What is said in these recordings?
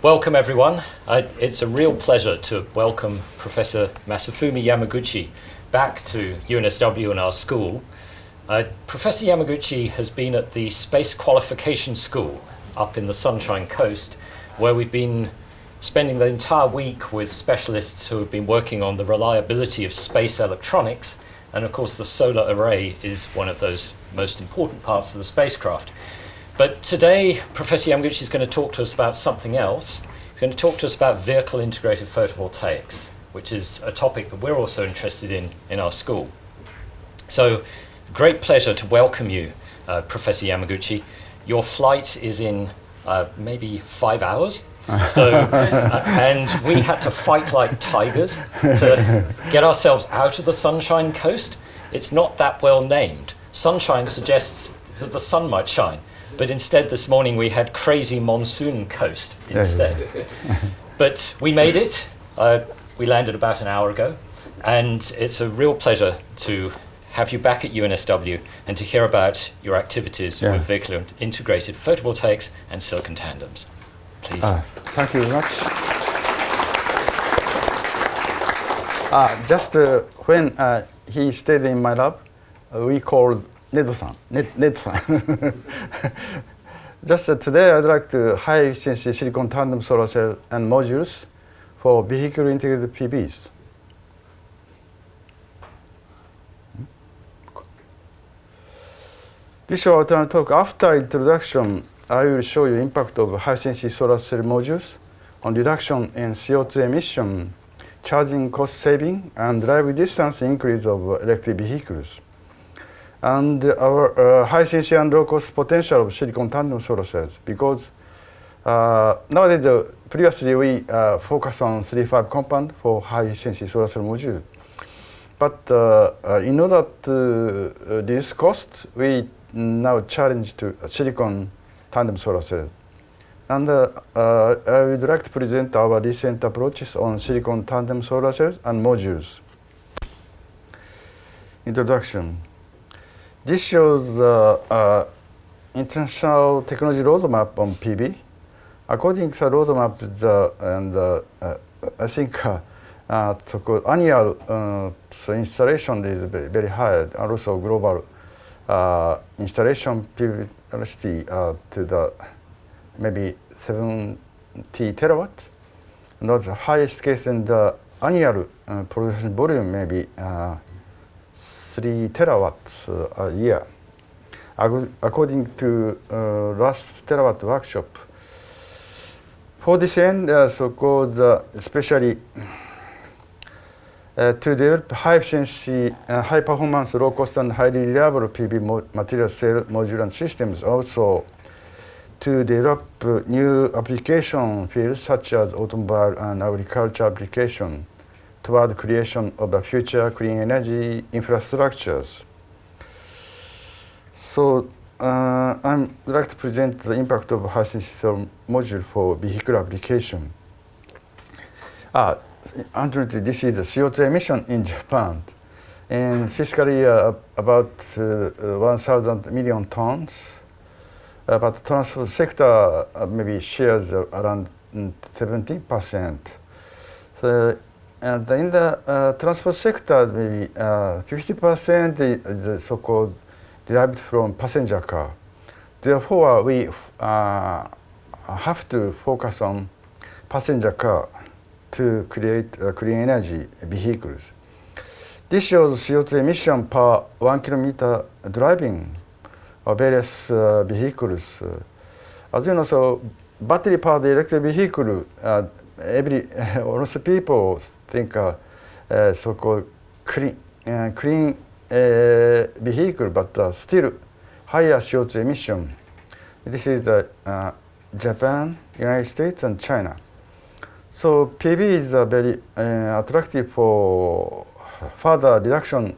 Welcome everyone. It's a real pleasure to welcome Professor Masafumi Yamaguchi back to UNSW and our school. Professor Yamaguchi has been at the Space Qualification School up in the Sunshine Coast, where we've been spending the entire week with specialists who have been working on the reliability of space electronics, and of course the solar array is one of those most important parts of the spacecraft. But today, Professor Yamaguchi is going to talk to us about something else. He's going to talk to us about vehicle integrated photovoltaics, which is a topic that we're also interested in our school. So, great pleasure to welcome you, Professor Yamaguchi. Your flight is in maybe 5 hours. So, and we had to fight like tigers to get ourselves out of the Sunshine Coast. It's not that well named. Sunshine suggests that the sun might shine. But instead this morning we had crazy monsoon coast instead. But we made it. We landed about an hour ago. And it's a real pleasure to have you back at UNSW and to hear about your activities with vehicle integrated photovoltaics and silicon tandems. Please. Thank you very much. Just when he stayed in my lab, we called NEDO-san. NED-san. Just today, I'd like to high efficiency silicon tandem solar cell and modules for vehicle integrated PVs. This is our turn talk. After introduction, I will show you impact of high efficiency solar cell modules on reduction in CO2 emission, charging cost saving, and driving distance increase of electric vehicles. And our high efficiency and low cost potential of silicon tandem solar cells, because nowadays, previously we focus on 3-5 compound for high efficiency solar cell module. But in order to reduce cost, we now challenge to silicon tandem solar cell. And I would like to present our recent approaches on silicon tandem solar cells and modules. Introduction. This shows international technology roadmap on PV. According to the roadmap, I think so-called annual installation is very high, and also global installation PV capacity to the maybe 70 terawatt. Not the highest case in the annual production volume, maybe 3 terawatts a year. According to last terawatt workshop. For this end, so-called especially to develop high efficiency, high performance, low cost, and highly reliable PV material cell module and systems, also to develop new application fields such as automobile and agriculture application toward creation of the future clean energy infrastructures. So I'd like to present the impact of high efficiency cell module for vehicle application. Unfortunately, this is the CO2 emission in Japan. In fiscal year, about 1,000 million tons. But the transport sector maybe shares around 17%. So, and in the transport sector, maybe 50% is so-called derived from passenger car. Therefore, we have to focus on passenger car to create clean energy vehicles. This shows CO2 emission per 1 kilometer driving of various vehicles. As you know, so battery-powered electric vehicle, also people think so-called clean vehicle, but still higher CO2 emission. This is Japan, United States, and China. So PV is very attractive for further reduction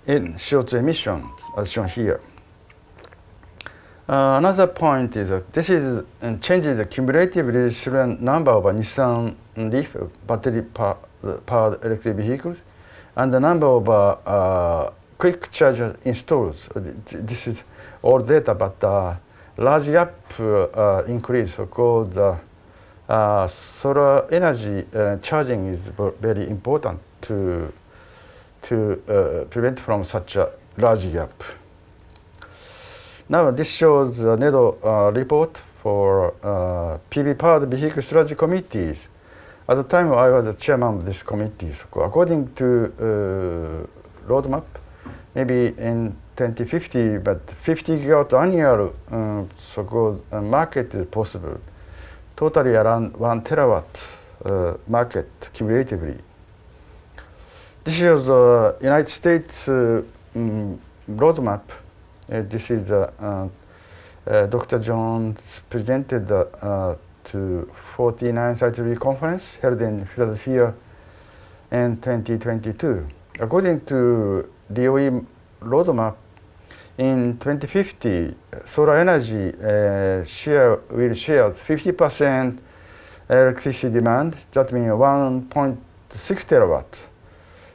in CO2 emission, as shown here. Another point is that this is changes the cumulative registration number of Nissan Leaf battery-powered electric vehicles and the number of quick charger installs. This is all data, but large gap increase, so-called solar energy charging is very important to prevent from such a large gap. Now this shows the NEDO report for PV powered vehicle strategy committees. At the time I was the chairman of this committee. So according to roadmap, maybe in 2050, but 50 gigawatt annual so-called market is possible. Totally around 1 terawatt market cumulatively. This is the United States roadmap. This is Dr. Jones presented to 49th Scientific Conference held in Philadelphia in 2022. According to DOE roadmap, in 2050, solar energy will share 50% electricity demand. That means 1.6 terawatts.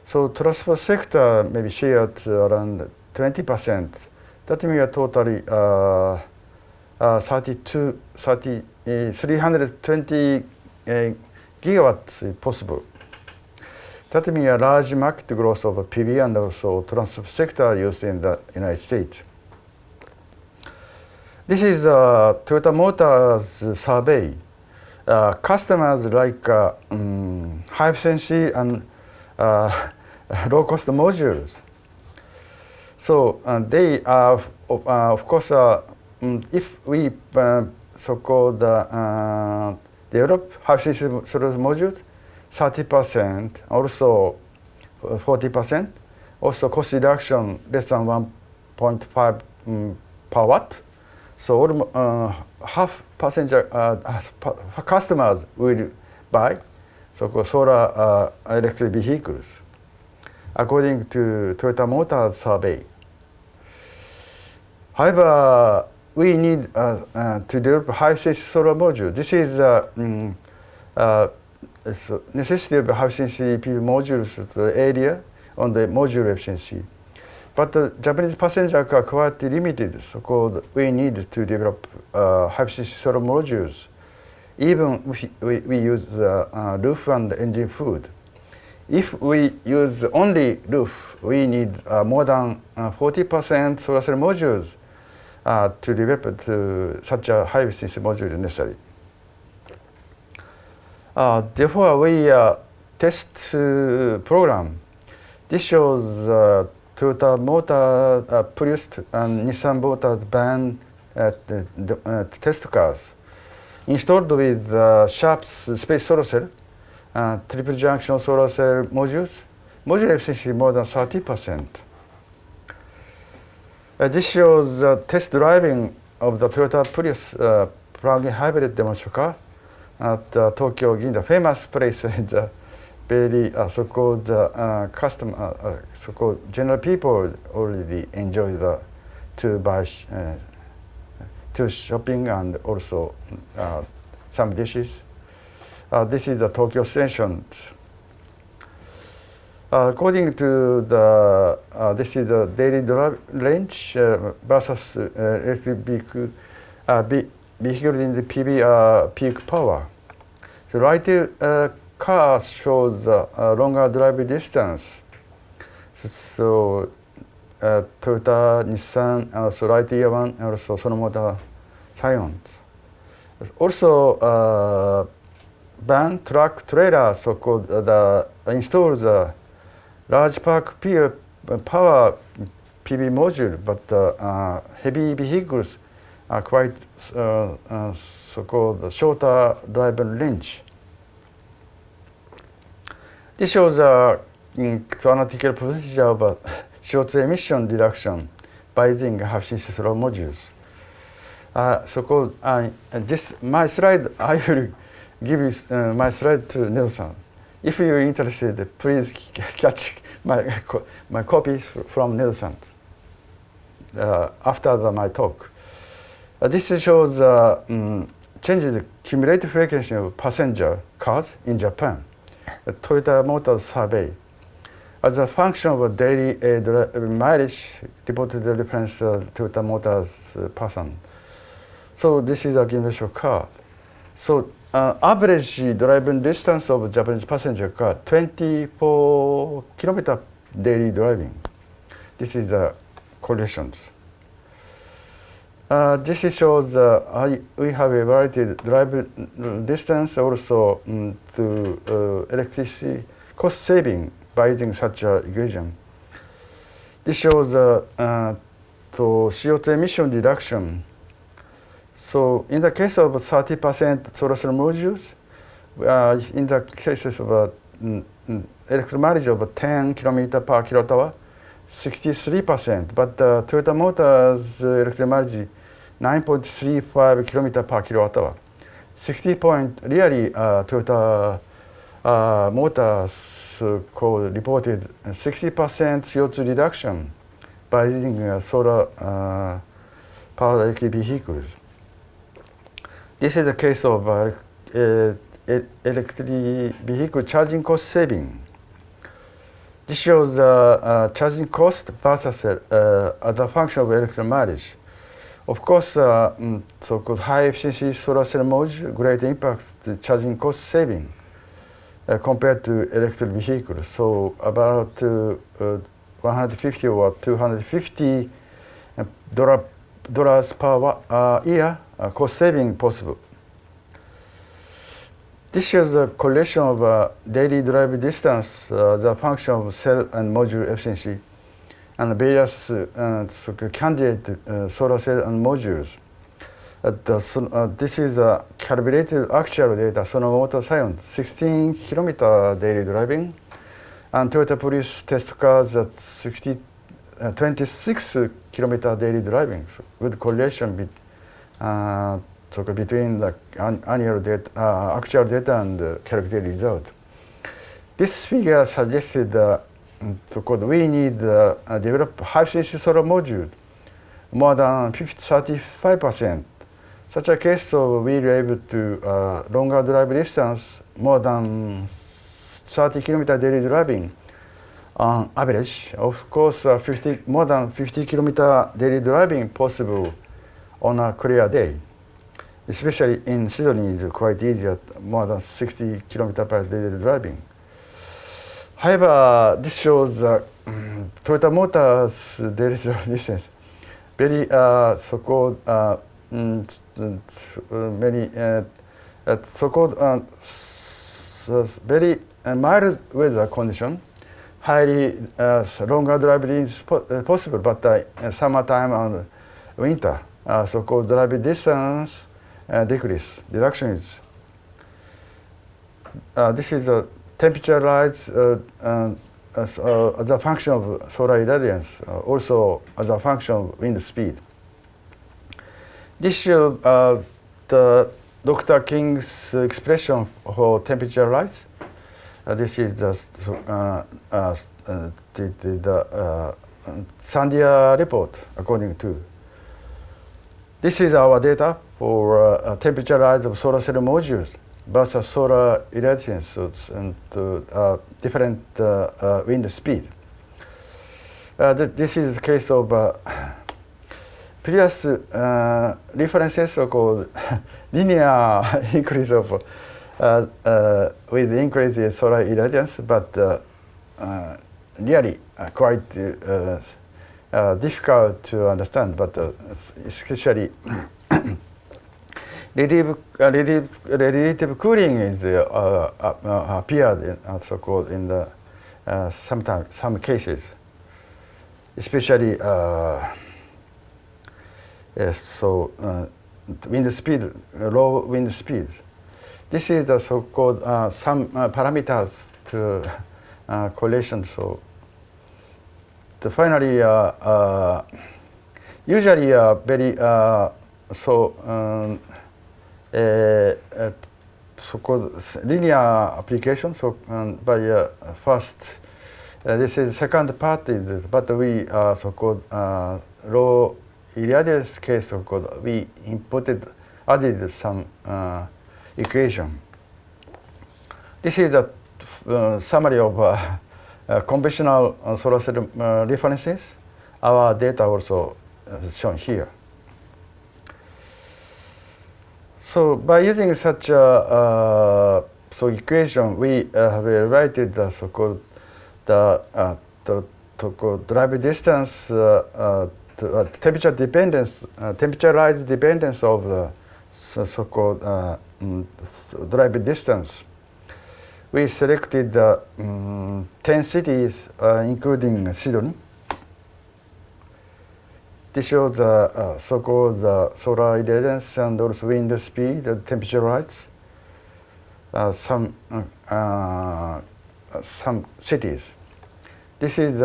So transport sector maybe shared around 20%. That means totally 320 gigawatts is possible. That means a large market growth of PV and also transport sector used in the United States. This is Toyota Motors survey. Customers like high efficiency and low-cost modules. So they are, of course, if we so-called develop high-efficiency solar modules, 30%, also 40%, also cost reduction less than 1.5 per watt. So half passenger customers will buy so-called solar electric vehicles, according to Toyota Motors survey. However, we need to develop high-efficiency solar module. This is necessity of high-efficiency PV modules area on the module efficiency. But the Japanese passenger car quite limited, so we need to develop high-efficiency solar modules. Even if we use roof and engine food. If we use only roof, we need more than 40% solar cell modules to develop such a high efficiency module necessary. Therefore, we test program. This shows Toyota Motor produced and Nissan Motors van test cars installed with Sharp's space solar cell, triple junction solar cell modules. Module efficiency more than 30%. This shows test driving of the Toyota Prius plug-in hybrid demonstration car at Tokyo Ginza, famous place in the very so-called custom, so-called general people already enjoy the to buy, to shopping and also some dishes. This is the Tokyo station. According to the, this is the daily range versus electric vehicle, vehicle in the PV peak power. So right car shows longer drive distance. So Toyota, Nissan, and also right ear one, and also Sonomoto Scion. Also van, truck, trailer, so-called installs large park power PV module, but heavy vehicles are quite so-called shorter driving range. This shows analytical procedure of CO2 emission reduction by using high-efficiency solar modules. So-called this my slide. I will give you my slide to Nelson. If you're interested, please catch my copies from Nelson after my talk. This shows changes the cumulative frequency of passenger cars in Japan. The Toyota Motors survey. As a function of daily mileage, reported the reference Toyota Motors person. So this is a given car. So average driving distance of Japanese passenger car, 24 kilometer daily driving. This is the correlations. This shows we have evaluated driving distance also to electricity cost saving by using such an equation. This shows to CO2 emission reduction. So in the case of 30% solar cell modules, in the cases of electric mileage of 10 km per kilowatt hour, 63%, but Toyota Motors electric mileage 9.35 km per kilowatt hour. 60 point, really Toyota Motors reported 60% CO2 reduction by using solar powered electric vehicles. This is the case of electric vehicle charging cost saving. This shows charging cost versus as a function of electric mileage. Of course, so-called high-efficiency solar cell module greatly impacts the charging cost saving compared to electric vehicles. So about 150 or 250 dollars per year cost saving possible. This shows the correlation of daily drive distance as a function of cell and module efficiency and various candidate solar cell and modules. This is calibrated actual data, Sono Motor Science, 16 kilometer daily driving, and Toyota Prius test cars at 26 kilometer daily driving. So good correlation between the annual data, actual data and calculated result. This figure suggested we need develop high-efficiency solar module more than 35%. Such a case, so we were able to longer drive distance, more than 30 kilometer daily driving on average. Of course, more than 50 kilometer daily driving possible on a clear day. Especially in Sydney, it's quite easy at more than 60 kilometer per daily driving. However, this shows Toyota Motors daily driving distance. Very so-called many so-called very mild weather condition. Highly longer driving is possible, but summertime and winter, so-called driving distance reduction is. This is a temperature rise as a function of solar irradiance, also as a function of wind speed. This shows the Dr. King's expression for temperature rise. This is just the Sandia report according to. This is our data for temperature rise of solar cell modules versus solar irradiance and different wind speed. This is the case of previous references so-called linear increase of with increase in solar irradiance, but really quite difficult to understand, but especially radiative cooling is appeared so-called in the some cases, especially wind speed, low wind speed. This is the so-called some parameters to correlation. So finally, usually very so-called linear application. So by first, this is second part is, but we so-called low irradiance case, so-called we added some equation. This is the summary of conventional solar cell references. Our data also is shown here. So by using such a equation, we have written the so-called drive distance, temperature dependence, temperature rise dependence of the so-called drive distance. We selected 10 cities, including Sydney. This shows the so-called solar irradiance and also wind speed, the temperature rise. Some cities. This is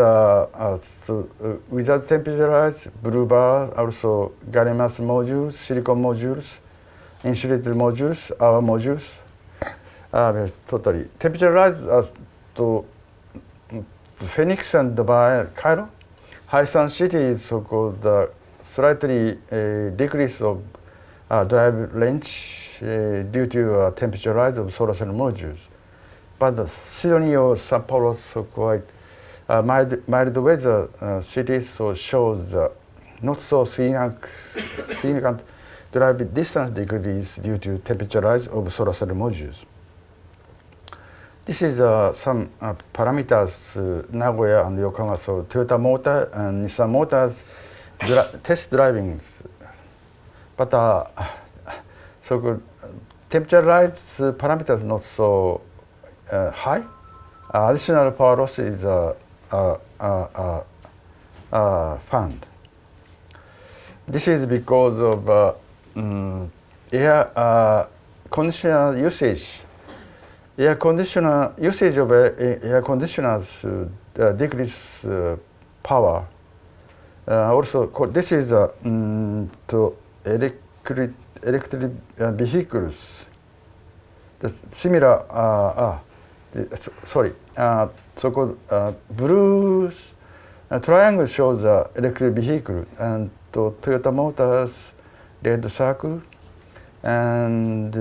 without temperature rise, blue bar, also gallium arsenide modules, silicon modules, insulated modules, our modules. Totally. Temperature rise to Phoenix and Cairo. High Sun City is so-called slightly decrease of drive range due to temperature rise of solar cell modules. But Sydney or Sao Paulo so quite mild weather cities, so shows not so significant drive distance decrease due to temperature rise of solar cell modules. This is some parameters Nagoya and Yokohama, so Toyota Motor and Nissan Motors test drivings. But so temperature rise parameters not so high. Additional power loss is found. This is because of air conditioner usage. Air conditioner usage of air conditioners decrease power. Also, this is to electric vehicles. The similar, so-called blue triangle shows electric vehicle, and Toyota Motors red circle, and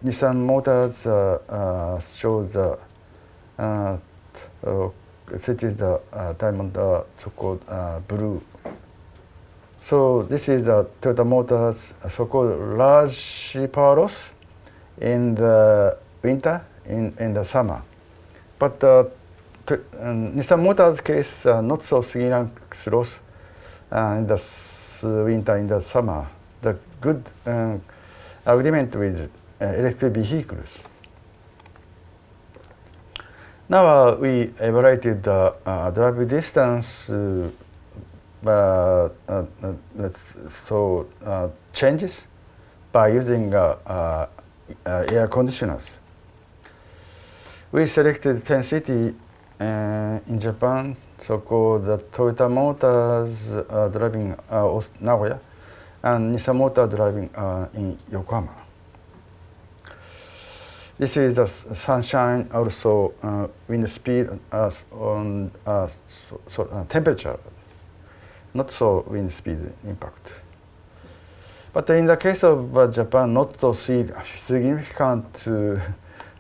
Nissan Motors shows it is the diamond, so-called blue. So this is the Toyota Motors so-called large power loss in the winter, in the summer. But Nissan Motors case not so significant loss in the winter, in the summer. The good agreement with electric vehicles. Now we evaluated the drive distance changes by using air conditioners. We selected 10 cities in Japan, so-called Toyota Motors driving Nagoya, and Nissan Motor driving in Yokohama. This is the sunshine, also wind speed on temperature, not so wind speed impact. But in the case of Japan, not to see significant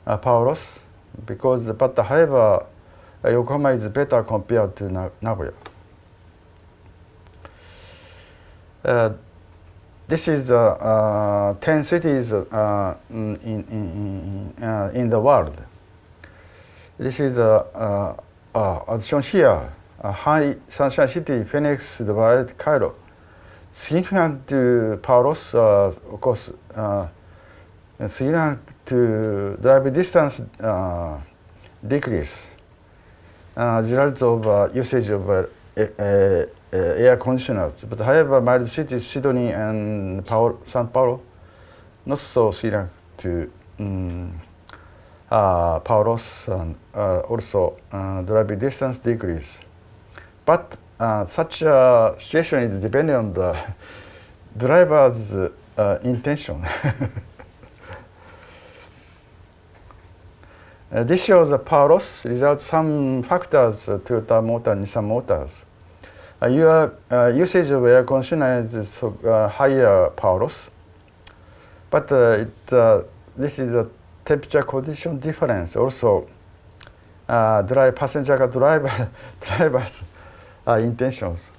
power loss, because however, Yokohama is better compared to Nagoya. This is the 10 cities in the world. This is as shown here, high sunshine city, Phoenix, Dubai, Cairo. Significant power loss, of course, significant drive distance decrease as a result of usage of air conditioners. But however, mild cities, Sydney and Sao Paulo, not so significant to power loss and also drive distance decrease. But such a situation is dependent on the driver's intention. This shows the power loss without some factors, Toyota Motor, Nissan Motors. Your usage of air conditioner is higher power loss, but this is a temperature condition difference. Also, driver's intentions.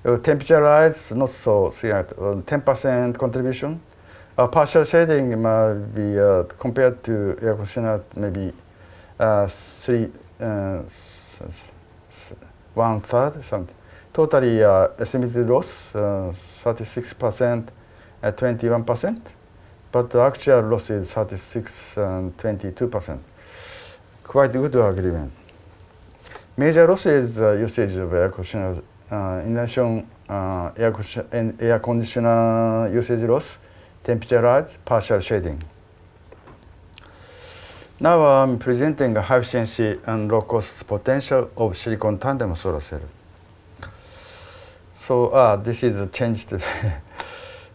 Temperature rise not so significant, 10% contribution, Partial shading might be compared to air conditioner maybe one third something. Totally estimated loss 36% and 21%, but the actual loss is 36 and 22%. Quite good agreement. Major loss is usage of air conditioner. In addition, air conditioner usage loss, temperature rise, partial shading. Now I'm presenting a high efficiency and low cost potential of silicon tandem solar cell. So this is changed.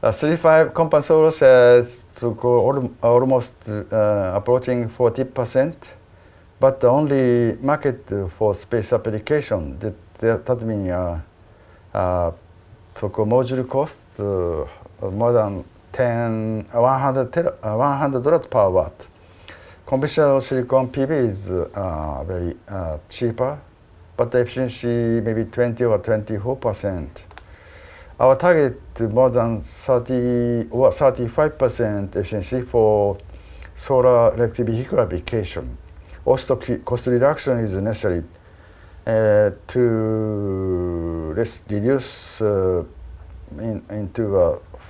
35 compound solar cells to go almost approaching 40%, but the only market for space application that means module cost more than $100 per watt. Conventional silicon PV is very cheaper, but the efficiency maybe 20 or 24%. Our target more than 30 or 35% efficiency for solar electric vehicle application. Also, cost reduction is necessary to reduce into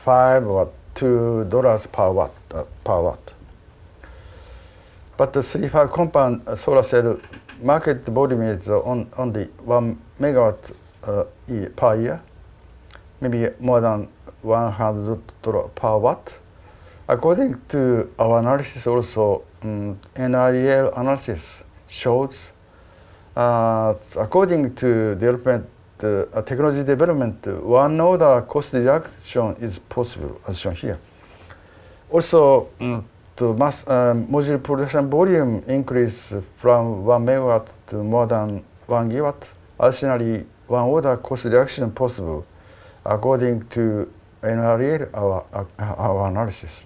$5 or $2 per watt. But the 35 compound solar cell market volume is only 1 megawatt per year, maybe more than $100 per watt. According to our analysis, also NREL analysis shows, according to development technology development, one order cost reduction is possible, as shown here. Also, the mass module production volume increase from 1 megawatt to more than 1 gigawatt. Additionally, one order cost reduction possible, according to NREL, our analysis.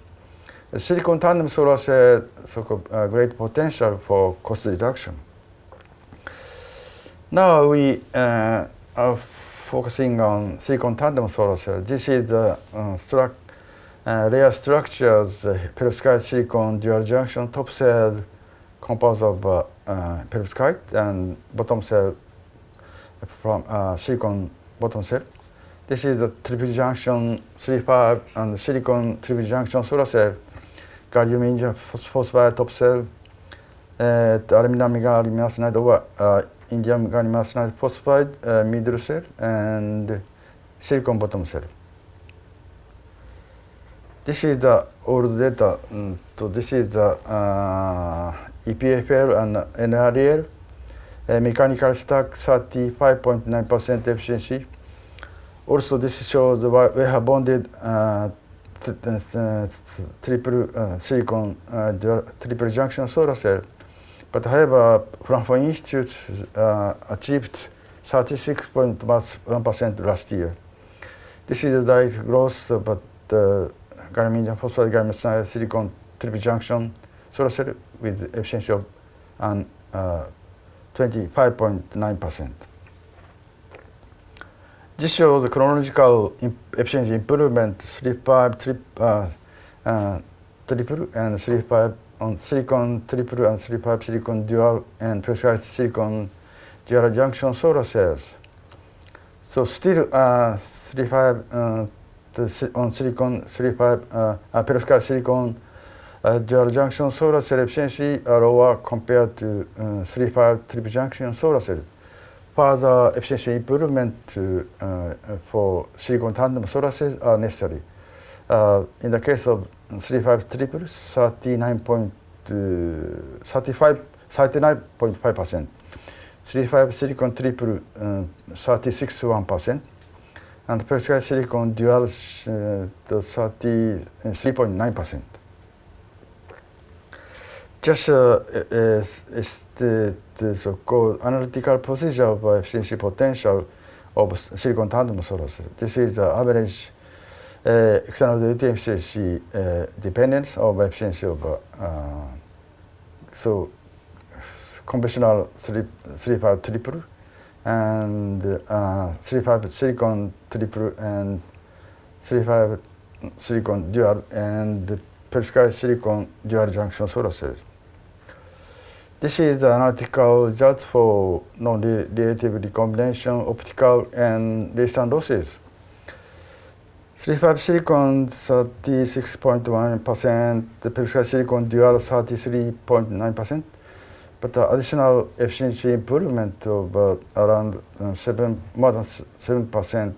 The silicon tandem solar cell has great potential for cost reduction. Now we are focusing on silicon tandem solar cell. This is the layer structures, perovskite silicon dual junction, top cell composed of perovskite and bottom cell from silicon bottom cell. This is the triple junction 3.5 and silicon triple junction solar cell, gallium indium phosphide top cell, aluminum gallium arsenide or indium gallium arsenide phosphide middle cell, and silicon bottom cell. This is the old data. So this is the EPFL and NREL. Mechanical stack 35.9% efficiency. Also, this shows we have bonded triple silicon triple junction solar cell. But however, Frankfurt Institute achieved 36.1% last year. This is the direct growth, but gallium indium phosphide gallium arsenide silicon triple junction solar cell with efficiency of 25.9%. This shows the chronological efficiency improvement 3.5 triple and 3.5 on silicon triple and 3.5 silicon dual and perovskite silicon dual junction solar cells. So still 3.5 on silicon 3.5 perovskite silicon dual junction solar cell efficiency are lower compared to 3.5 triple junction solar cell. Further efficiency improvement for silicon tandem solar cells are necessary. In the case of 3.5 triple, 39.5%. 3.5 silicon triple, 36.1%. And perovskite silicon dual, 33.9%. Just is the so-called analytical procedure of efficiency potential of silicon tandem solar cell. This is the average external duty efficiency dependence of efficiency of so conventional 3.5 triple and 3.5 silicon triple and 3.5 silicon dual and perovskite silicon dual junction solar cells. This is the analytical results for non-relative recombination, optical, and resistance losses. 3,5 silicon 36.1%, the perovskite silicon dual 33.9%, but additional efficiency improvement of around more than 7%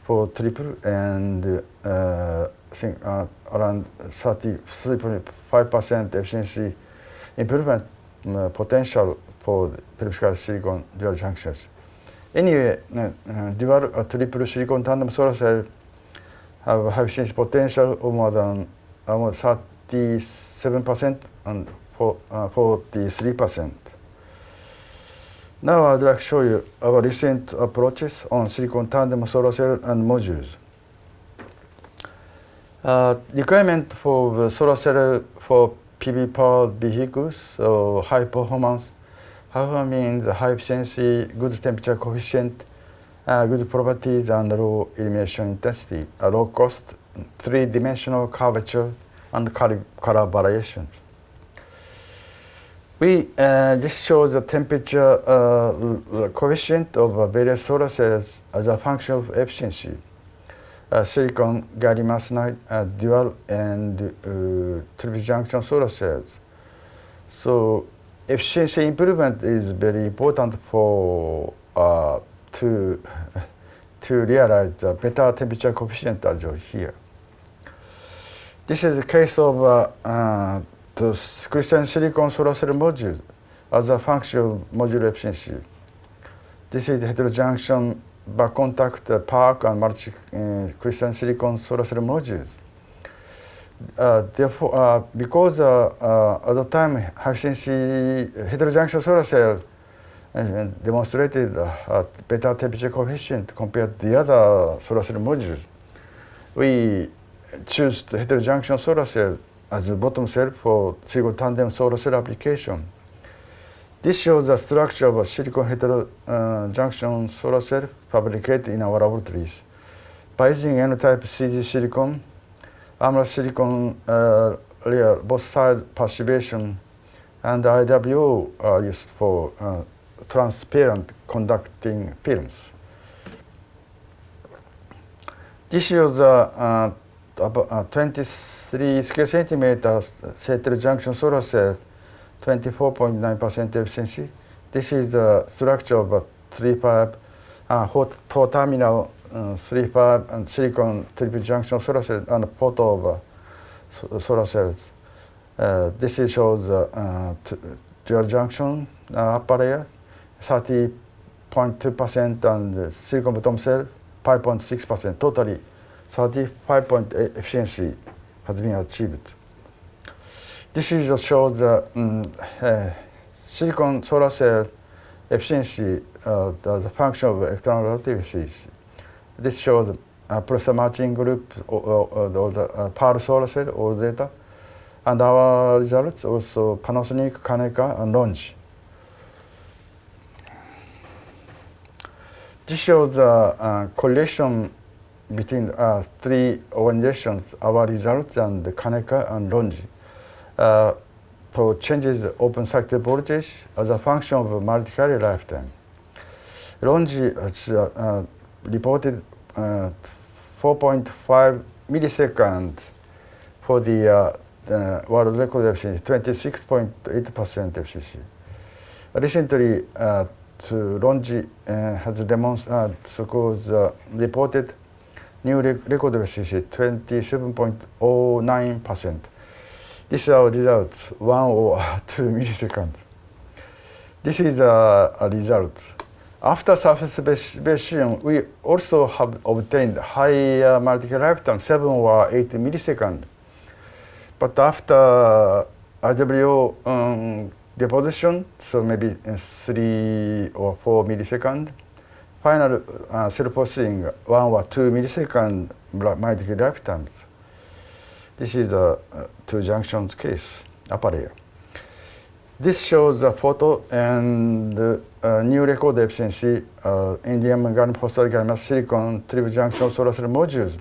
for triple and around 33.5% efficiency improvement potential for the perovskite silicon dual junctions. Anyway, dual or triple silicon tandem solar cell have high efficiency potential of more than 37% and 43%. Now I'd like to show you our recent approaches on silicon tandem solar cell and modules. Requirement for the solar cell for PV powered vehicles, so high performance. However, means high efficiency, good temperature coefficient, good properties, and low illumination intensity, low cost, three-dimensional curvature, and color variation. This shows the temperature coefficient of various solar cells as a function of efficiency. Silicon, gallium arsenide, dual, and triple junction solar cells. So efficiency improvement is very important for to realize the better temperature coefficient as here. This is the case of the crystalline silicon solar cell module as a function of module efficiency. This is the heterojunction back contact park and multi crystalline silicon solar cell modules. Therefore, because at the time high efficiency heterojunction solar cell demonstrated better temperature coefficient compared to the other solar cell modules, we choose the heterojunction solar cell as the bottom cell for silicon tandem solar cell application. This shows the structure of a silicon heterojunction solar cell fabricated in our laboratories. By using N-type CG silicon, amorphous silicon layer, both side passivation, and IWO are used for transparent conducting films. This shows about 23 square centimeters heterojunction solar cell, 24.9% efficiency. This is the structure of a 3-5 4-terminal 3-5 and silicon triple junction solar cell and photo of solar cells. This shows dual junction upper layer, 30.2%, and silicon bottom cell 5.6%. Totally 35.8% efficiency has been achieved. This shows the silicon solar cell efficiency as a function of external relativity. This shows process matching group or the power solar cell or data, and our results also Panasonic, Kaneka, and Longi. This shows the correlation between three organizations, our results, and Kaneka and Longi. For changes in open circuit voltage as a function of multi-carrier lifetime. Longi reported 4.5 milliseconds for the world record efficiency, 26.8% efficiency. Recently, Longi has reported new record efficiency, 27.09%. This is our results, 1 or 2 milliseconds. This is a result. After surface specification, we also have obtained higher multi-carrier lifetime, 7 or 8 milliseconds. But after IWO deposition, so maybe 3 or 4 milliseconds. Final self-processing, 1 or 2 milliseconds multi-carrier lifetimes. This is the two junctions case, upper layer. This shows the photo and new record efficiency indium gallium phosphide gallium silicon triple junction solar cell modules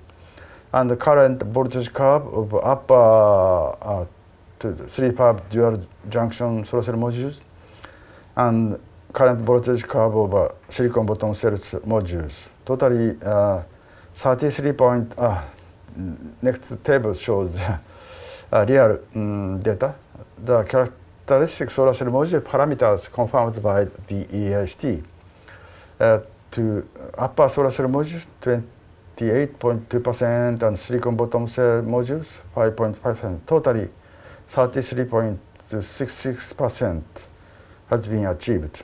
and the current voltage curve of upper to 3-5 dual junction solar cell modules, and current voltage curve of silicon bottom cells modules. Totally 33 point. Next table shows real data. The characteristic solar cell module parameters confirmed by the Ph.D. To upper solar cell modules 28.2% and silicon bottom cell modules 5.5%. Totally 33.66% has been achieved.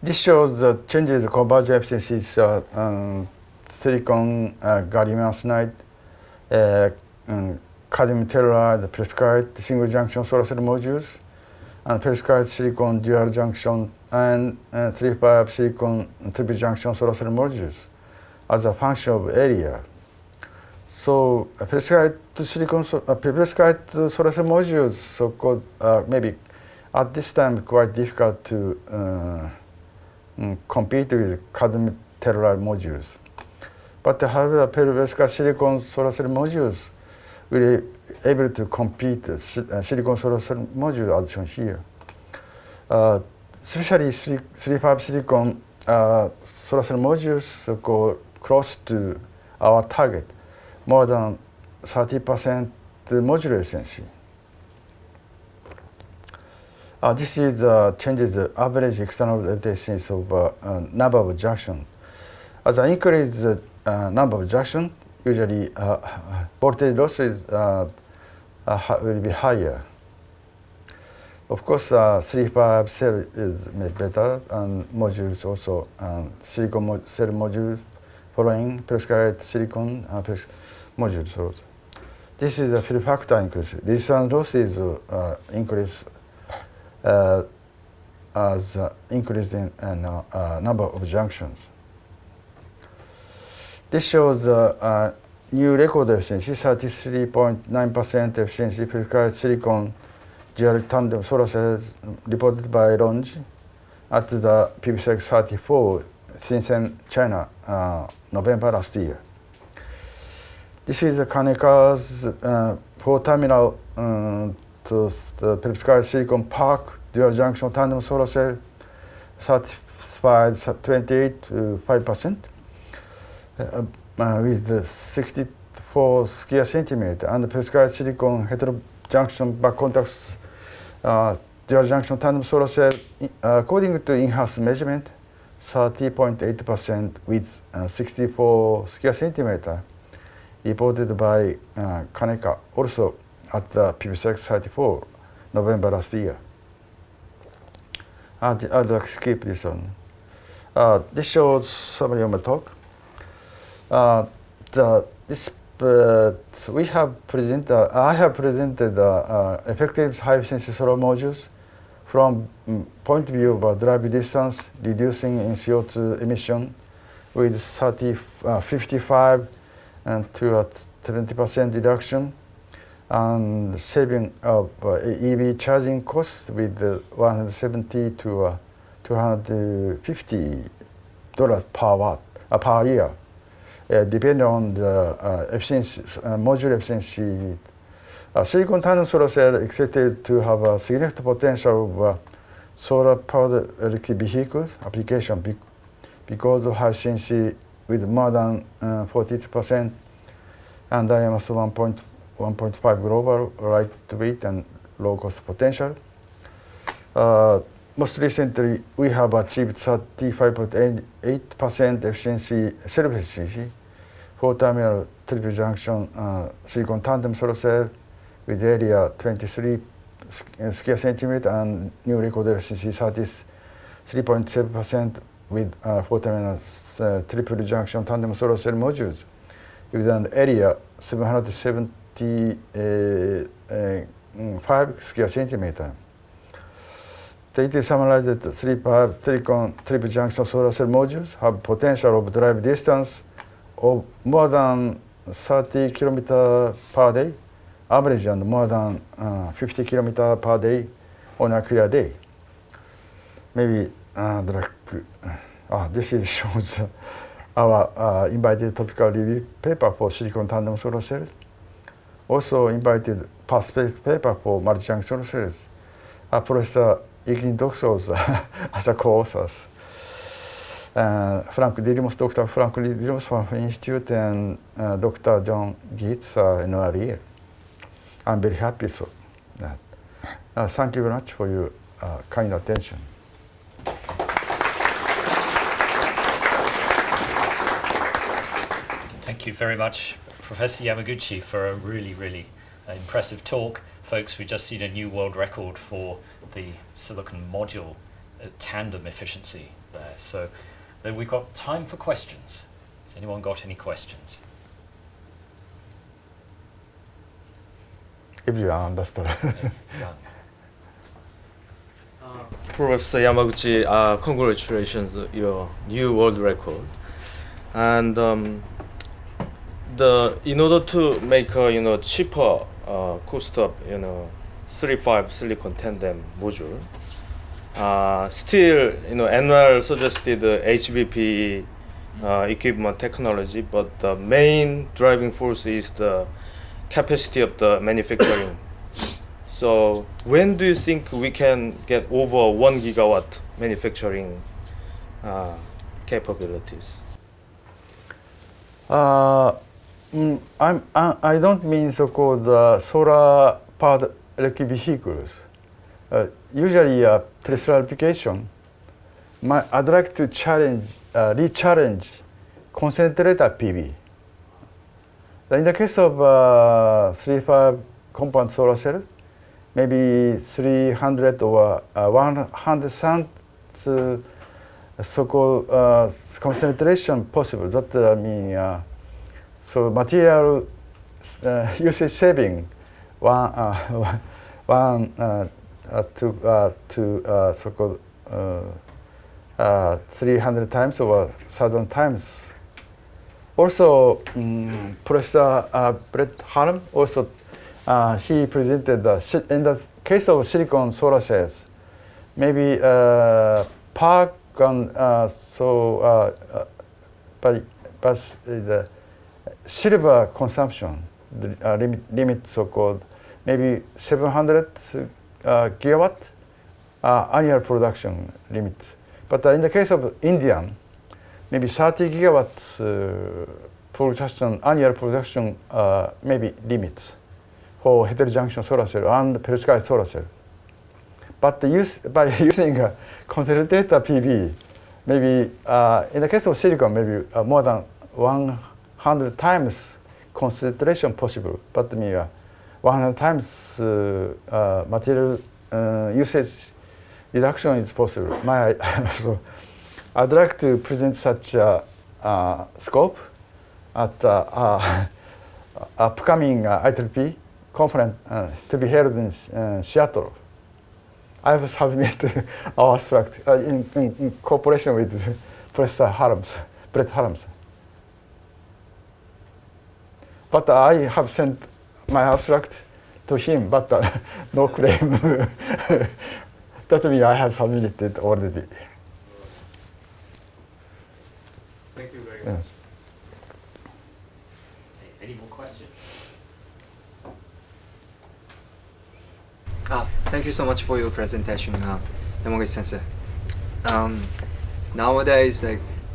This shows the changes in conversion efficiencies, silicon gallium arsenide, cadmium telluride, perovskite single junction solar cell modules, and perovskite silicon dual junction and 3-5 silicon triple junction solar cell modules as a function of area. So perovskite solar cell modules, so-called maybe at this time quite difficult to compete with cadmium telluride modules. But however, perovskite silicon solar cell modules will be able to compete silicon solar cell module as shown here. Especially 3-5 silicon solar cell modules go close to our target, more than 30% modular efficiency. This is changes the average external efficiency of number of junctions. As I increase the number of junctions, usually voltage losses will be higher. Of course, 3-5 cell is made better, and modules also silicon cell modules following perovskite silicon modules also. This is a fill factor increase. Resistance losses increase as increase in number of junctions. This shows new record efficiency, 33.9% efficiency perovskite silicon dual tandem solar cells reported by Longe at the PVSEC 34 Shenzhen, China, November last year. This is the Kaneka's 4-terminal to the perovskite silicon park dual junction tandem solar cell, satisfied 28.5%. With 64 square centimeter, and the perovskite silicon heterojunction back contacts dual junction tandem solar cell, according to in-house measurement, 30.8% with 64 square centimeter, reported by Kaneka, also at the PVSEC 34, November last year. I'd like to skip this one. This shows summary of my talk. We have presented. I have presented effective high efficiency solar modules from point of view of drive distance, reducing in CO2 emission with 55 and to 20% reduction, and saving of EV charging costs with $170 to $250 per watt per year. Depending on the efficiency, modular efficiency, silicon tandem solar cell expected to have a significant potential of solar-powered electric vehicle application because of high efficiency with more than 40% and diameter 1.5 global lightweight and low cost potential. Most recently, we have achieved 35.8% efficiency, self-efficiency, 4-terminal triple junction silicon tandem solar cell with area 23 square centimeter and new record efficiency 33.7% with 4-terminal triple junction tandem solar cell modules with an area 775 square centimeter. It is summarized that 3-5 silicon triple junction solar cell modules have potential of drive distance of more than 30 km per day, average, and more than 50 km per day on a clear day. Maybe this is shows our invited topical review paper for silicon tandem solar cells. Also invited perspective paper for multi-junction solar cells. Professor Igni Doxos as a co-authors. Frank Dilimos, Dr. Frank Dilimos from the Institute and Dr. John Geets in our year. I'm very happy for that. Thank you very much for your kind attention. Thank you very much, Professor Yamaguchi, for a really, really impressive talk. Folks, we've just seen a new world record for the silicon module tandem efficiency there. So then we've got time for questions. Has anyone got any questions? Everyone understood. Professor Yamaguchi, congratulations on your new world record. And in order to make a cheaper cost of 3.5 silicon tandem module, still NR suggested HBP equipment technology, but the main driving force is the capacity of the manufacturing. So when do you think we can get over 1 gigawatt manufacturing capabilities? I don't mean so-called solar powered electric vehicles. Usually terrestrial application. I'd like to re-challenge concentrator PV. In the case of 3.5 compound solar cells, maybe 300 or 100 so-called concentration possible. That means so material usage saving to so-called 300 times or 1,000 times. Also, Professor Brett Harm also he presented in the case of silicon solar cells, maybe park and but the silver consumption limit so-called maybe 700 gigawatt annual production limit. But in the case of indium, maybe 30 gigawatts production annual production maybe limits for heterojunction solar cell and perovskite solar cell. But by using a concentrator PV, maybe in the case of silicon, maybe more than 100 times concentration possible. But 100 times material usage reduction is possible. So I'd like to present such a scope at upcoming IEEE conference to be held in Seattle. I have submitted our abstract in cooperation with Professor Brett Harms. But I have sent my abstract to him, but no claim. That means I have submitted it already. Thank you very much. Yes. Okay, any more questions? Thank you so much for your presentation, Yamaguchi-sensei. Nowadays,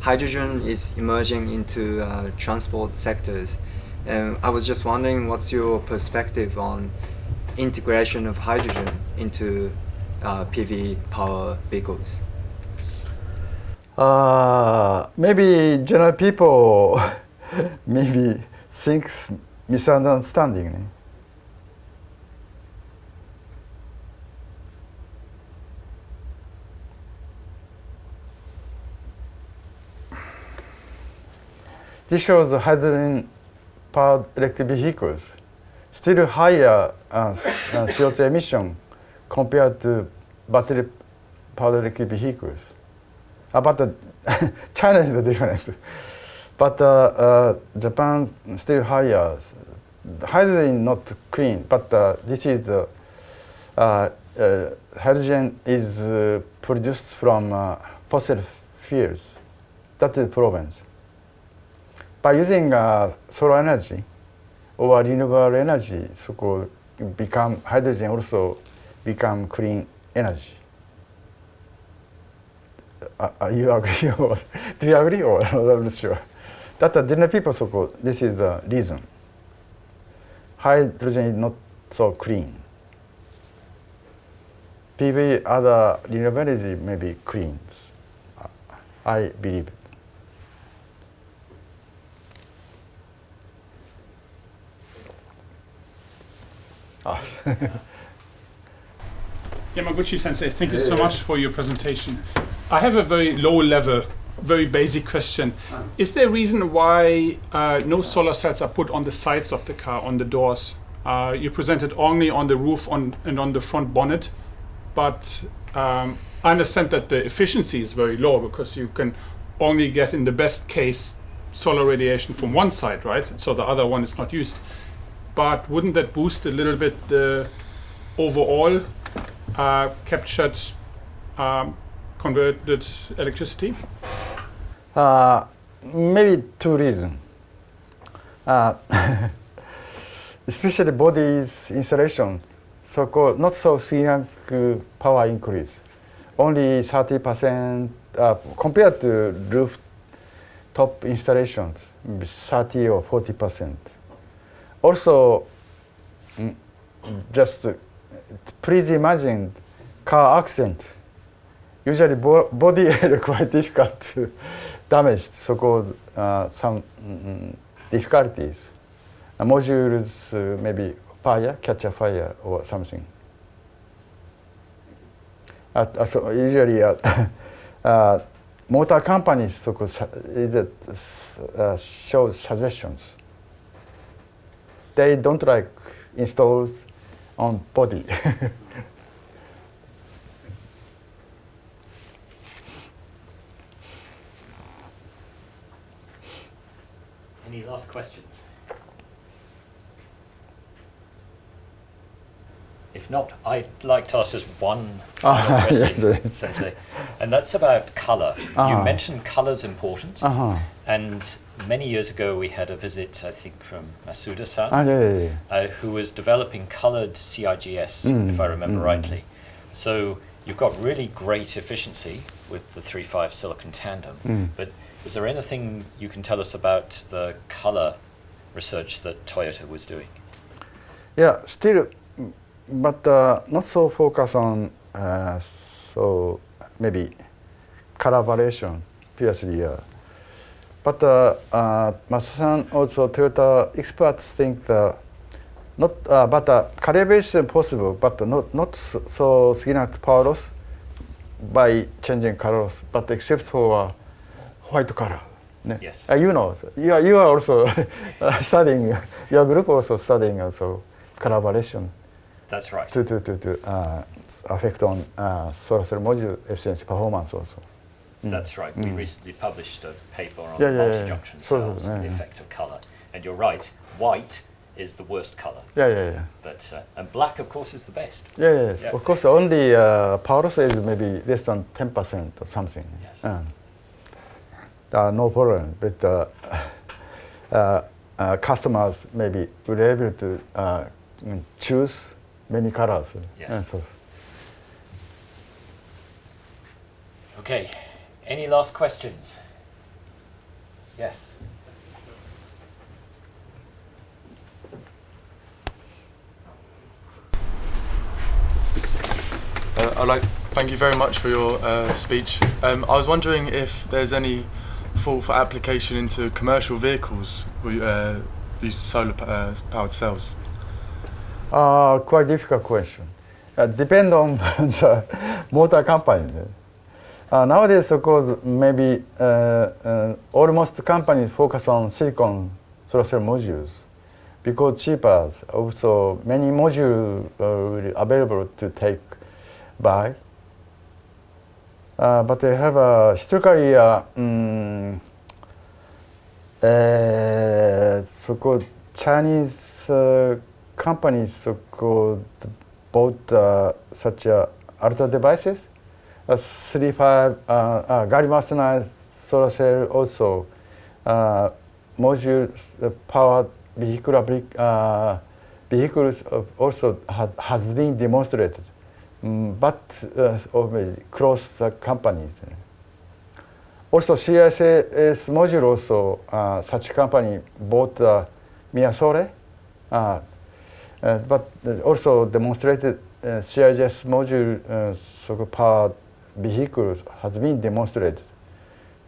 hydrogen is emerging into transport sectors. I was just wondering, what's your perspective on integration of hydrogen into PV power vehicles? Maybe general people maybe thinks misunderstanding. This shows hydrogen-powered electric vehicles, still higher CO2 emission compared to battery-powered electric vehicles. But China is different. But Japan still higher. Hydrogen is not clean, but this is hydrogen is produced from fossil fuels. That is the problem. by using solar energy or renewable energy, so become hydrogen also become clean energy. You agree or do you agree or I'm not sure. That general people so this is the reason. Hydrogen is not so clean. PV other renewable energy may be clean. I believe it. Yamaguchi-sensei, thank you so much for your presentation. I have a very low-level, very basic question. Is there a reason why no solar cells are put on the sides of the car, on the doors? You presented only on the roof and on the front bonnet, but I understand that the efficiency is very low because you can only get, in the best case, solar radiation from one side, right? So the other one is not used. But wouldn't that boost a little bit the overall captured converted electricity? Maybe two reasons. Especially bodies installation, so-called not so significant power increase. Only 30% compared to rooftop installations, 30 or 40%. Also, just please imagine car accident. Usually body is quite difficult to damage, so-called some difficulties. Modules maybe fire, catch a fire or something. So usually motor companies show suggestions. They don't like installs on body. Any last questions? If not, I'd like to ask just one final question, yes. Sensei, and that's about color. You mentioned color's important, and many years ago we had a visit, I think, from Masuda-san, who was developing colored CIGS, if I remember rightly. So you've got really great efficiency with the 3.5 silicon tandem, but is there anything you can tell us about the color research that Toyota was doing? Yeah, still, but not so focused on so maybe collaboration previously. But Masa-san also Toyota experts think that not but collaboration possible, but not so significant power loss by changing colors, but except for white color. Yes. You know, you are also studying. Your group also studying also collaboration. That's right. To affect on solar cell module efficiency performance also. That's right. We recently published a paper on multi-junction cells and the effect of color. And you're right, white is the worst color. But and black, of course, is the best. Yes. Of course, only power loss is maybe less than 10% or something. Yes. No problem. But customers maybe will be able to choose many colors. Yes. Okay. Any last questions? Yes. Thank you very much for your speech. I was wondering if there's any thought for application into commercial vehicles with these solar powered cells. Quite difficult question. Depend on the motor company. Nowadays, of course, maybe almost companies focus on silicon solar cell modules because cheaper. Also, many modules available to take by. But they have historically so-called Chinese companies so-called bought such alter devices. 3.5 gallium arsenide solar cell also module powered vehicles also has been demonstrated, but across the companies. Also, CIS module also such company bought Miasole, but also demonstrated CIS module powered vehicles has been demonstrated,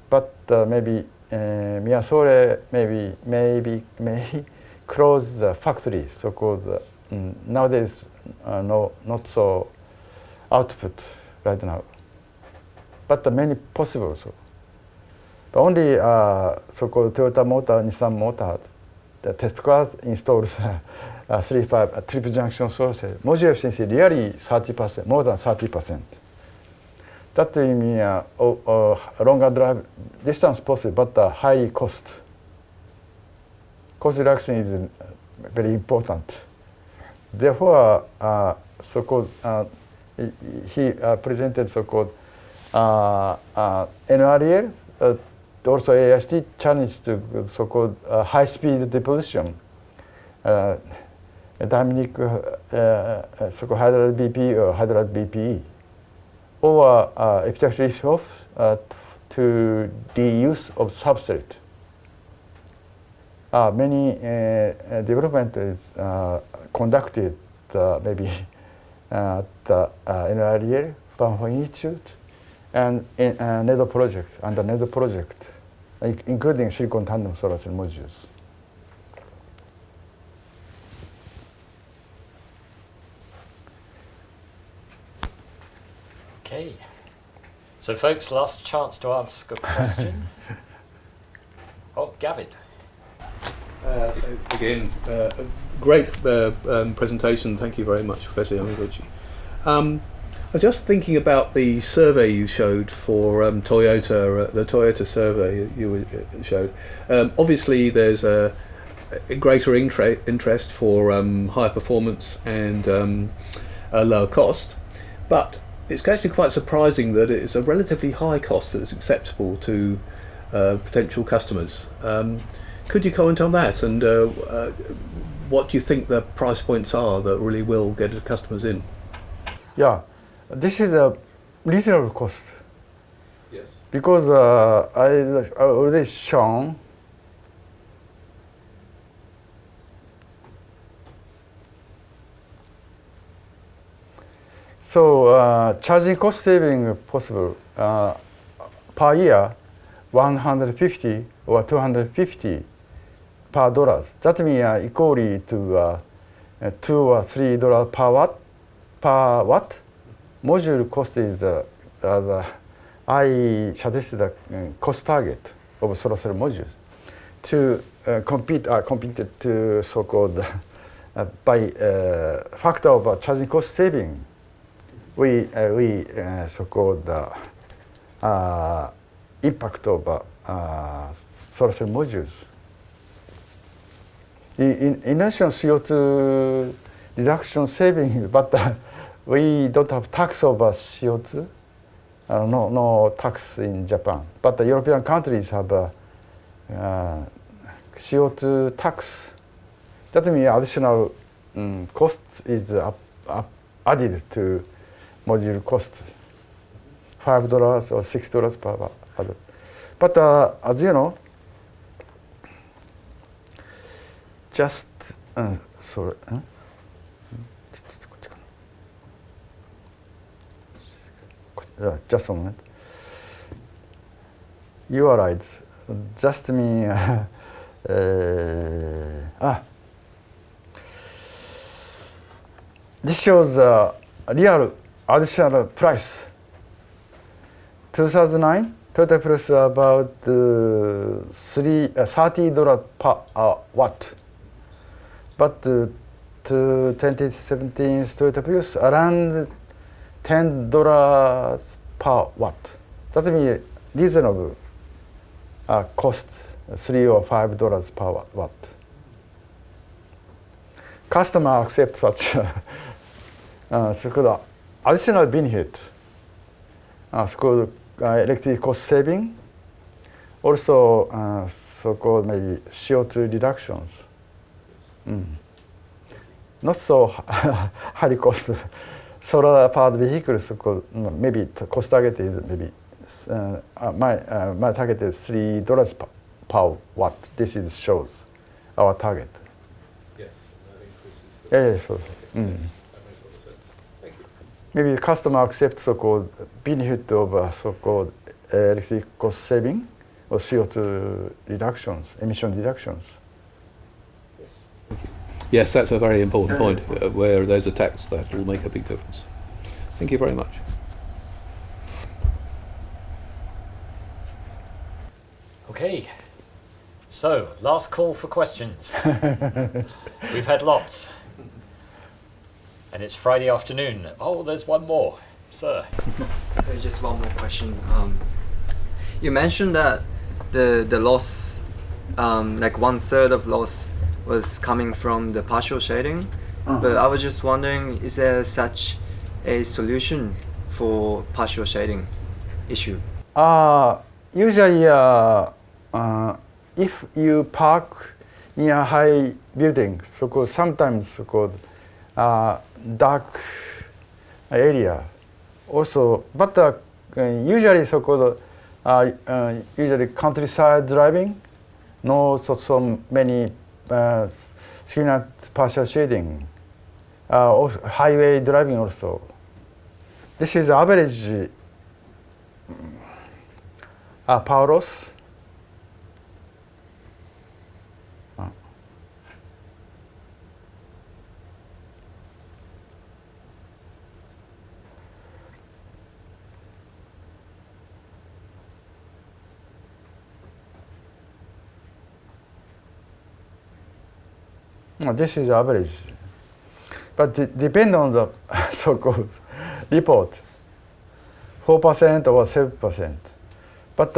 but maybe Miasole may close the factory, so-called nowadays not so output right now, but many possible. So, but only so-called Toyota Motor, Nissan Motor, the test cars installs 3.5 triple junction solar cell. Module efficiency really 30%, more than 30%. That means longer drive distance possible, but high cost. Cost reduction is very important. Therefore, so-called he presented so-called NREL, also AIST challenge to so-called high-speed deposition, dynamic so-called hydraulic BP or hydraulic BPE, or epitaxial lift-off to the use of substrate. Many development is conducted maybe at the NREL, Fraunhofer Institute, and in NEDO project, under NEDO project, including silicon tandem solar cell modules. Okay. So folks, last chance to ask a question. Oh, Gavin. Again, a great presentation. Thank you very much, Professor Yamaguchi. I'm just thinking about the survey you showed for Toyota, the Toyota survey you showed. Obviously, there's a greater interest for high performance and a lower cost, but it's actually quite surprising that it's a relatively high cost that is acceptable to potential customers. Could you comment on that, and what do you think the price points are that really will get the customers in? Yeah, this is a reasonable cost. Yes. Because I already shown so charging cost saving possible per year 150 or 250 per dollars. That means equally to $2 or $3 per watt. Module cost is I suggested the cost target of solar cell modules to compete to so-called by factor of charging cost saving. We so-called impact of solar cell modules. In addition, CO2 reduction saving, but we don't have tax over CO2. No tax in Japan. But the European countries have CO2 tax. That means additional cost is added to module cost, $5 or $6 per watt. But as you know, just sorry. Just a moment. You are right. Just me. This shows real additional price. 2009, total price about $30 per watt. But to 2017 total price around $10 per watt. That means reasonable cost, $3 or $5 per watt. Customer accept such so-called additional benefit, so-called electric cost saving, Also, so-called maybe CO2 reductions. Not so high cost solar powered vehicles. So maybe the cost target is maybe my target is $3 per watt. This is shows our target. Yes, that increases the... Yeah, so. That makes a lot of sense. Thank you. Maybe the customer accepts so-called benefit of so-called electric cost saving or CO2 reductions, emission reductions. Yes, that's a very important point. Where there's a tax, that will make a big difference. Thank you very much. Okay, so last call for questions. We've had lots. And it's Friday afternoon. Oh, there's one more. Sir. Okay, just one more question. You mentioned that the loss, like 1/3 of loss was coming from the partial shading, but I was just wondering, is there such a solution for partial shading issue? Usually, if you park near high buildings, so-called sometimes so-called dark area, also, but usually so-called usually countryside driving, no so many significant partial shading. Highway driving also. This is average power loss. This is average, but depend on the so-called report, 4% or 7%. But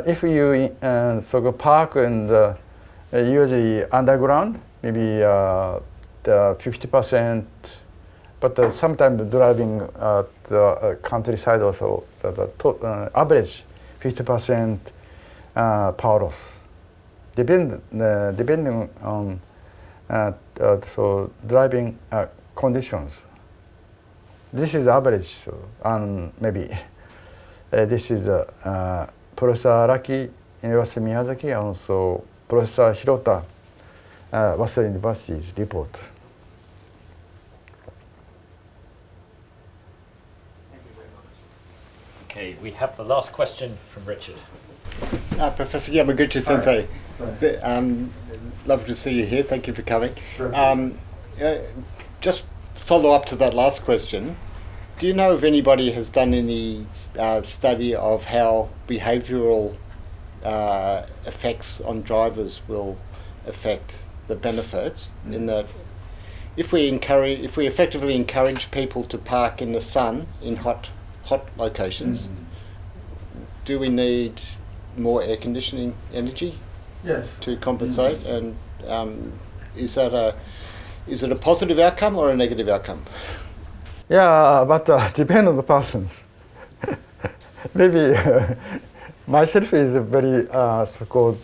if you so-called park and usually underground, maybe the 50%. But sometimes driving at the countryside also, the average 50% power loss. Depending on so driving conditions. This is average, so, maybe this is Professor Araki, University of Miyazaki, and also Professor Hirota, Waseda University's report. Thank you very much. Okay, we have the last question from Richard. Professor Yamaguchi Sensei, love to see you here. Thank you for coming. Just follow up to that last question. Do you know if anybody has done any study of how behavioural effects on drivers will affect the benefits? In that, if we effectively encourage people to park in the sun in hot locations, do we need more air conditioning energy to compensate? And is it a positive outcome or a negative outcome? Yeah, but depend on the persons. Maybe myself is a very so-called.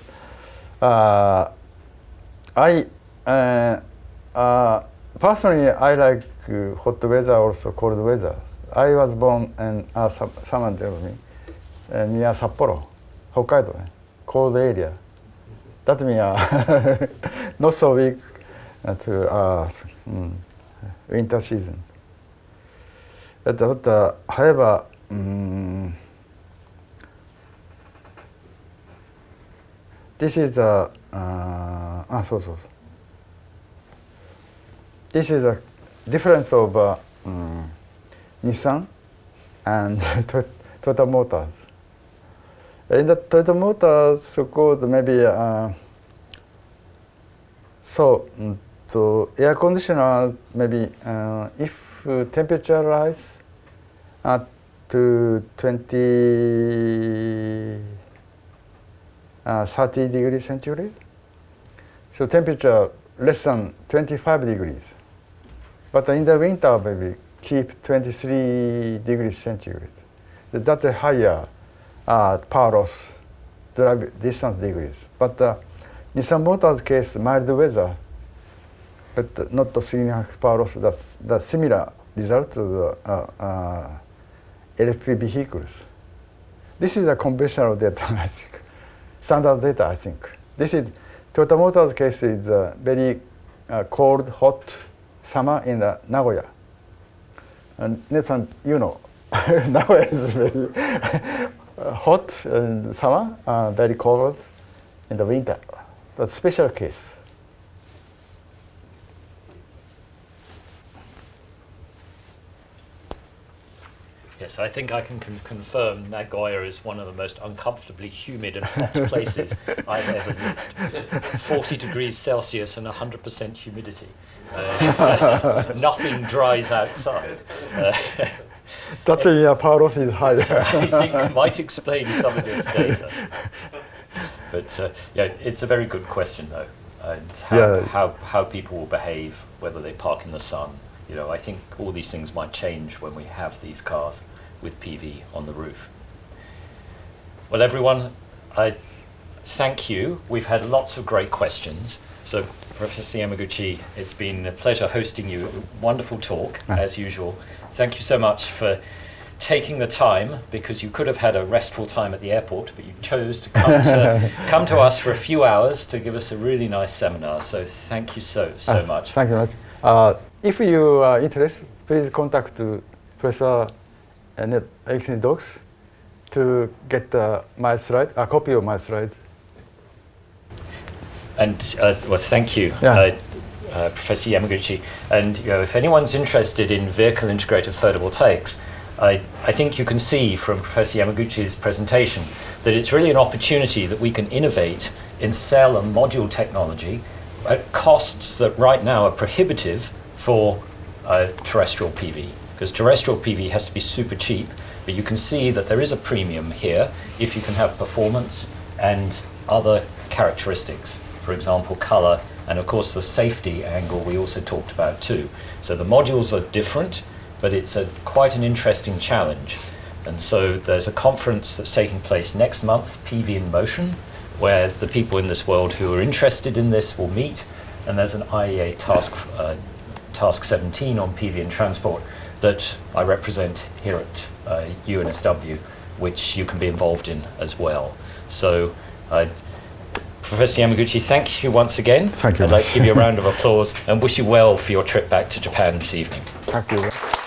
Personally, I like hot weather, also cold weather. I was born in someone tell me near Sapporo, Hokkaido, cold area. That means not so weak to winter season. But however, this is a this is a difference of Nissan and Toyota Motors. In the Toyota Motors, so-called maybe so air conditioner maybe if temperature rise to 30 degrees centigrade, so temperature less than 25 degrees. But in the winter, maybe keep 23 degrees centigrade. That's a higher power loss, drive distance decrease. But Nissan Motors case, mild weather, but not the significant power loss. That's the similar result to the electric vehicles. This is a conventional data, I think. Standard data, I think. This is Toyota Motors case is very cold, hot summer in Nagoya. And Nathan, you know, Nagoya is very hot in summer, very cold in the winter. That's a special case. Yes, I think I can confirm Nagoya is one of the most uncomfortably humid and hot places I've ever lived. 40 degrees Celsius and 100% humidity. Nothing dries outside. That your power loss is high. So I think might explain some of this data. But yeah, it's a very good question though, and how people will behave, whether they park in the sun. You know, I think all these things might change when we have these cars with PV on the roof. Well, everyone, I thank you. We've had lots of great questions. So, Professor Yamaguchi, it's been a pleasure hosting you. Wonderful talk, as usual. Thank you so much for taking the time, because you could have had a restful time at the airport, but you chose to come to us for a few hours to give us a really nice seminar. So thank you so much. Thank you very much. If you are interested, please contact Professor Erickson Docs to get my slide, a copy of my slide. And well, thank you, Professor Yamaguchi. And you know, if anyone's interested in vehicle integrated photovoltaics, I think you can see from Professor Yamaguchi's presentation that it's really an opportunity that we can innovate in cell and module technology at costs that right now are prohibitive for terrestrial PV, because terrestrial PV has to be super cheap, but you can see that there is a premium here if you can have performance and other characteristics, for example color, and of course the safety angle we also talked about too. So the modules are different, but it's quite an interesting challenge. And so there's a conference that's taking place next month, PV in Motion, where the people in this world who are interested in this will meet, and there's an IEEE Task 17 on PV and transport that I represent here at UNSW, which you can be involved in as well. So Professor Yamaguchi, thank you once again. Thank you. I'd like to give you a round of applause and wish you well for your trip back to Japan this evening. Thank you.